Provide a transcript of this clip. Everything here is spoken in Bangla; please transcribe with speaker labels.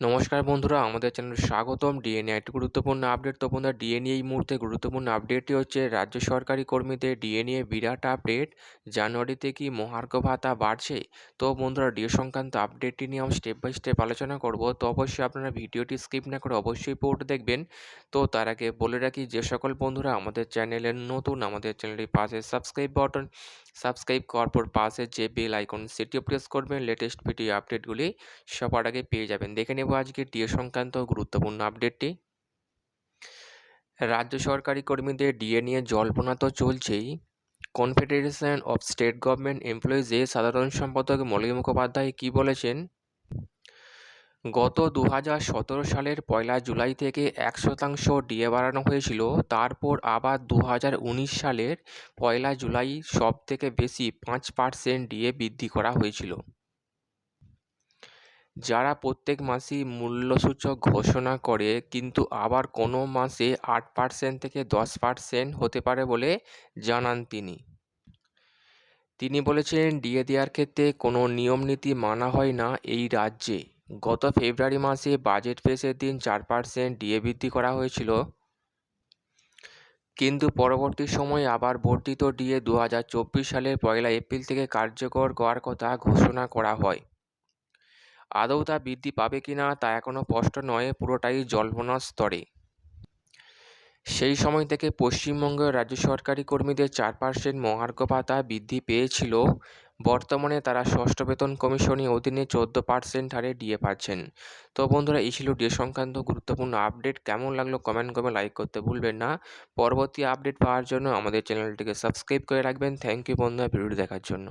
Speaker 1: নমস্কার বন্ধুরা, আমাদের চ্যানেলে স্বাগতম। ডিএ একটি গুরুত্বপূর্ণ আপডেট। তো বন্ধুরা, ডিএ এই মুহূর্তে গুরুত্বপূর্ণ আপডেটটি হচ্ছে রাজ্য সরকারি কর্মীদের ডিএ বিরাট আপডেট। জানুয়ারিতে কি মহার্ঘ ভাতা বাড়ছে? তো বন্ধুরা, ডিএ সংক্রান্ত আপডেটটি নিয়ে আমি স্টেপ বাই স্টেপ আলোচনা করব। তো অবশ্যই আপনারা ভিডিওটি স্কিপ না করে অবশ্যই পুরোটা দেখবেন। তো তার আগে বলে রাখি, যে সকল বন্ধুরা আমাদের চ্যানেলে নতুন, আমাদের চ্যানেলটির পাশে সাবস্ক্রাইব করার পর পাশে যে বেল আইকন সেটিও প্রেস করবেন। লেটেস্ট ভিডিও আপডেটগুলি সবার আগে পেয়ে যাবেন। দেখে নেব আজকে ডিএ সংক্রান্ত গুরুত্বপূর্ণ আপডেটটি। রাজ্য সরকারি কর্মীদের ডিএ নিয়ে জল্পনা তো চলছেই। Confederation of state government employees এর সাধারণ সম্পাদক মলয় মুখোপাধ্যায় কি বলেছেন? গত 2017 সালের 1 জুলাই থেকে 1% ডিএ বাড়ানো হয়েছিল। তারপর আবার 2019 সালের 1 জুলাই সব থেকে বেশি 5% ডিএ বৃদ্ধি করা হয়েছিল। যারা প্রত্যেক মাসেই মূল্যসূচক ঘোষণা করে, কিন্তু আবার কোনো মাসে 8% থেকে 10% হতে পারে বলে জানান তিনি। তিনি বলেছেন, ডিএ দেওয়ার ক্ষেত্রে কোনো নিয়মনীতি মানা হয় না এই রাজ্যে। গত ফেব্রুয়ারি মাসে বাজেট পেশের দিন 4% ডিএ বৃদ্ধি করা হয়েছিল, কিন্তু পরবর্তী সময়ে আবার বর্ধিত ডিএ 2024 সালের 1 এপ্রিল থেকে কার্যকর করার কথা ঘোষণা করা হয়। আদৌ তা বৃদ্ধি পাবে কিনা তা এখনও স্পষ্ট নয়, পুরোটাই জল্পনার স্তরে। সেই সময় থেকে পশ্চিমবঙ্গের রাজ্য সরকারি কর্মীদের 4% মহার্ঘ ভাতা বৃদ্ধি পেয়েছিল। বর্তমানে তারা ষষ্ঠ বেতন কমিশনের অধীনে 14% হারে ডিএ পাচ্ছেন। তো বন্ধুরা, এই ছিল ডিএ সংক্রান্ত গুরুত্বপূর্ণ আপডেট। কেমন লাগলো কমেন্ট করে লাইক করতে ভুলবেন না। পরবর্তী আপডেট পাওয়ার জন্য আমাদের চ্যানেলটিকে সাবস্ক্রাইব করে রাখবেন। থ্যাংক ইউ বন্ধুরা, ভিডিওটি দেখার জন্য।